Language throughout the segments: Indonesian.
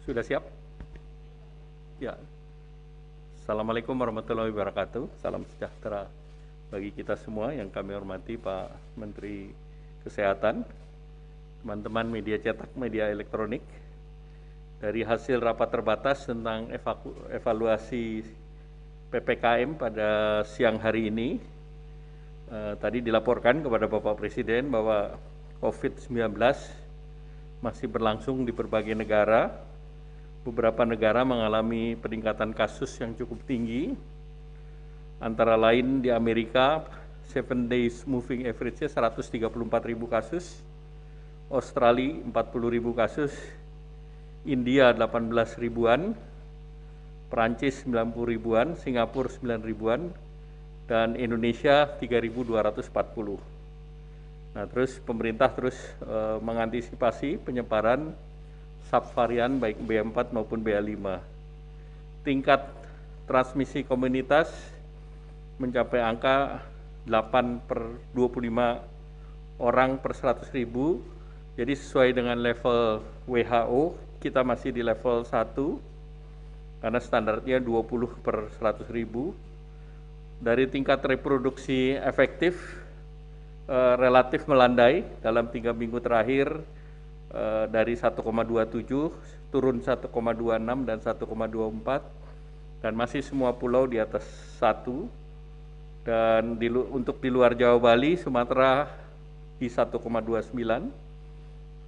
Sudah siap? Ya. Assalamualaikum warahmatullahi wabarakatuh. Salam sejahtera bagi kita semua yang kami hormati Pak Menteri Kesehatan, teman-teman media cetak, media elektronik. Dari hasil rapat terbatas tentang evaluasi PPKM pada siang hari ini, tadi dilaporkan kepada Bapak Presiden bahwa COVID-19 masih berlangsung di berbagai negara. Beberapa negara mengalami peningkatan kasus yang cukup tinggi, antara lain di Amerika 7 days moving average-nya 134.000 kasus, Australia 40.000 kasus, India 18 ribuan, Perancis 90 ribuan, Singapura 9 ribuan, dan Indonesia 3.240. Nah, terus pemerintah terus mengantisipasi penyebaran subvarian baik BA4 maupun BA5. Tingkat transmisi komunitas mencapai angka 8 per 25 orang per 100.000. Jadi sesuai dengan level WHO, kita masih di level 1, karena standarnya 20 per 100.000. Dari tingkat reproduksi efektif, relatif melandai dalam 3 minggu terakhir, dari 1,27 turun 1,26 dan 1,24, dan masih semua pulau di atas 1. Dan untuk di luar Jawa, Bali, Sumatera di 1,29,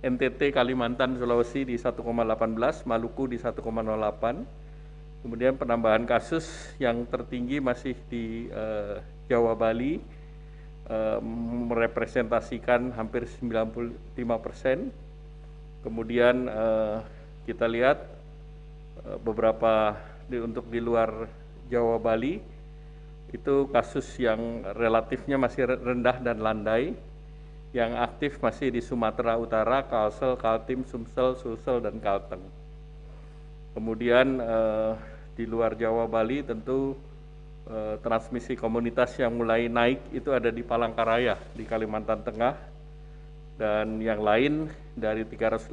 NTT, Kalimantan, Sulawesi di 1,18, Maluku di 1,08. Kemudian penambahan kasus yang tertinggi masih di Jawa, Bali, merepresentasikan hampir 95%. Kemudian kita lihat beberapa untuk di luar Jawa, Bali, itu kasus yang relatifnya masih rendah dan landai. Yang aktif masih di Sumatera Utara, Kalsel, Kaltim, Sumsel, Sulsel, dan Kalteng. Kemudian di luar Jawa, Bali tentu transmisi komunitas yang mulai naik itu ada di Palangkaraya, di Kalimantan Tengah, dan yang lain dari 385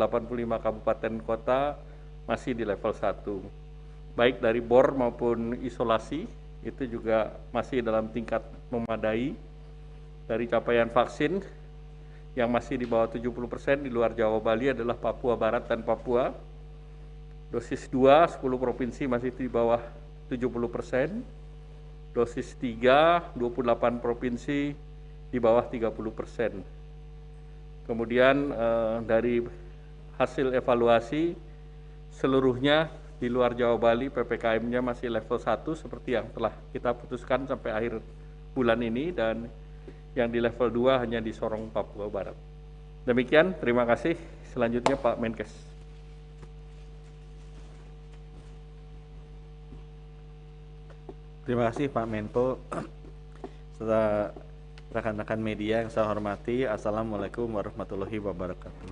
kabupaten kota masih di level 1. Baik dari BOR maupun isolasi itu juga masih dalam tingkat memadai. Dari capaian vaksin yang masih di bawah 70% di luar Jawa, Bali adalah Papua Barat dan Papua. Dosis 2, 10 provinsi masih di bawah 70%. Dosis 3, 28 provinsi di bawah 30%. Kemudian dari hasil evaluasi, seluruhnya di luar Jawa, Bali PPKM-nya masih level 1 seperti yang telah kita putuskan sampai akhir bulan ini, dan yang di level 2 hanya di Sorong, Papua Barat. Demikian, terima kasih. Selanjutnya Pak Menkes. Terima kasih Pak Menko. Serta rekan-rekan media yang saya hormati, Assalamualaikum warahmatullahi wabarakatuh.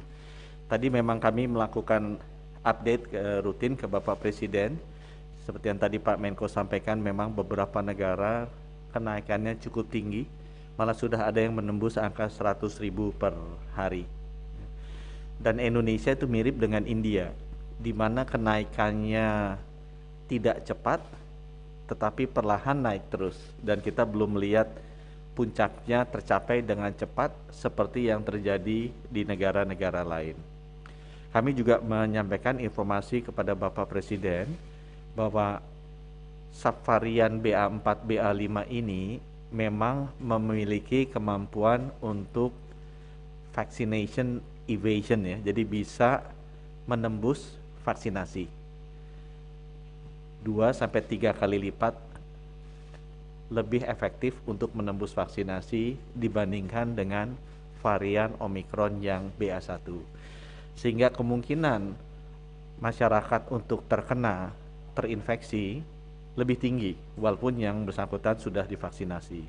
Tadi memang kami melakukan update rutin ke Bapak Presiden. Seperti yang tadi Pak Menko sampaikan, memang beberapa negara kenaikannya cukup tinggi, malah sudah ada yang menembus angka 100.000 per hari. Dan Indonesia itu mirip dengan India, di mana kenaikannya tidak cepat, tetapi perlahan naik terus, dan kita belum melihat puncaknya tercapai dengan cepat seperti yang terjadi di negara-negara lain. Kami juga menyampaikan informasi kepada Bapak Presiden bahwa subvarian BA4, BA5 ini memang memiliki kemampuan untuk vaccination evasion, ya, jadi bisa menembus vaksinasi 2-3 kali lipat lebih efektif untuk menembus vaksinasi dibandingkan dengan varian Omikron yang BA1. Sehingga kemungkinan masyarakat untuk terinfeksi lebih tinggi walaupun yang bersangkutan sudah divaksinasi.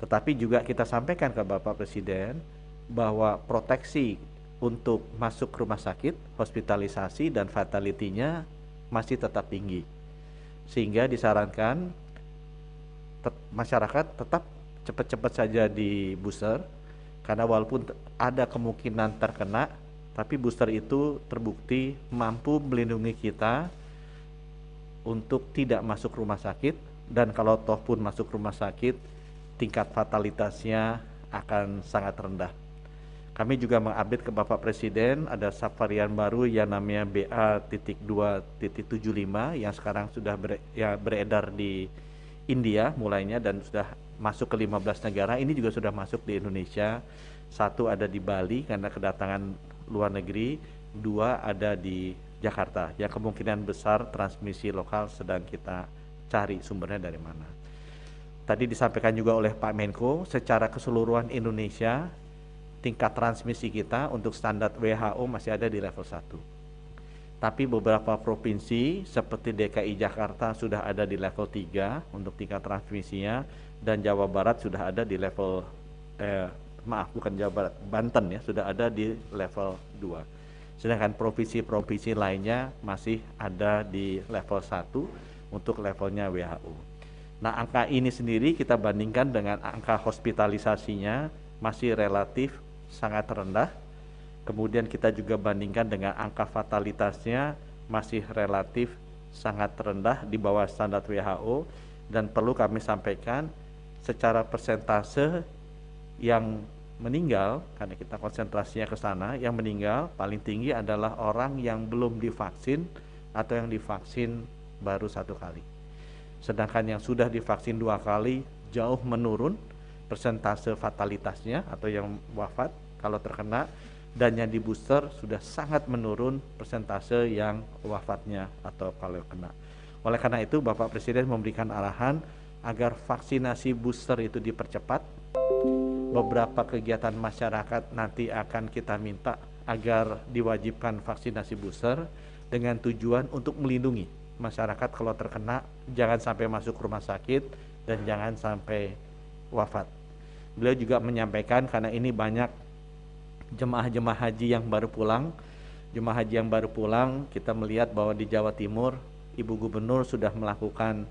Tetapi juga kita sampaikan ke Bapak Presiden bahwa proteksi untuk masuk rumah sakit, hospitalisasi, dan fatality-nya masih tetap tinggi. Sehingga disarankan masyarakat tetap cepat-cepat saja di booster, karena walaupun ada kemungkinan terkena, Tapi booster itu terbukti mampu melindungi kita untuk tidak masuk rumah sakit, dan kalau toh pun masuk rumah sakit, tingkat fatalitasnya akan sangat rendah. Kami juga mengupdate ke Bapak Presiden ada subvarian baru yang namanya BA.2.75 yang sekarang sudah beredar di India mulainya dan sudah masuk ke 15 negara. Ini juga sudah masuk di Indonesia. Satu ada di Bali karena kedatangan luar negeri, dua ada di Jakarta yang kemungkinan besar transmisi lokal sedang kita cari sumbernya dari mana. Tadi disampaikan juga oleh Pak Menko, secara keseluruhan Indonesia tingkat transmisi kita untuk standar WHO masih ada di level 1. Tapi beberapa provinsi seperti DKI Jakarta sudah ada di level 3 untuk tingkat transmisinya, dan Jawa Barat sudah ada di level Jawa Barat, Banten ya sudah ada di level 2. Sedangkan provinsi-provinsi lainnya masih ada di level 1 untuk levelnya WHO. Nah, angka ini sendiri kita bandingkan dengan angka hospitalisasinya masih relatif sangat rendah. Kemudian kita juga bandingkan dengan angka fatalitasnya masih relatif sangat rendah di bawah standar WHO, dan perlu kami sampaikan secara persentase yang meninggal, karena kita konsentrasinya ke sana, yang meninggal paling tinggi adalah orang yang belum divaksin atau yang divaksin baru 1 kali. Sedangkan yang sudah divaksin 2 kali jauh menurun persentase fatalitasnya atau yang wafat kalau terkena, dan yang di booster sudah sangat menurun persentase yang wafatnya atau kalau kena. Oleh karena itu Bapak Presiden memberikan arahan agar vaksinasi booster itu dipercepat. Beberapa kegiatan masyarakat nanti akan kita minta agar diwajibkan vaksinasi booster dengan tujuan untuk melindungi masyarakat kalau terkena, jangan sampai masuk rumah sakit dan jangan sampai wafat. Beliau juga menyampaikan karena ini banyak jemaah-jemaah haji yang baru pulang. Jemaah haji yang baru pulang, kita melihat bahwa di Jawa Timur Ibu Gubernur sudah melakukan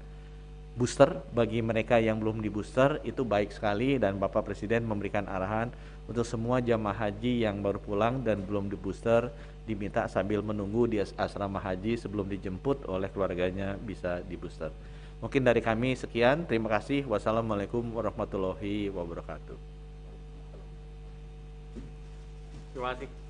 booster bagi mereka yang belum di booster, itu baik sekali, dan Bapak Presiden memberikan arahan untuk semua jamaah haji yang baru pulang dan belum di booster diminta sambil menunggu di asrama haji sebelum dijemput oleh keluarganya bisa di booster. Mungkin dari kami sekian, terima kasih. Wassalamualaikum warahmatullahi wabarakatuh. Terima kasih.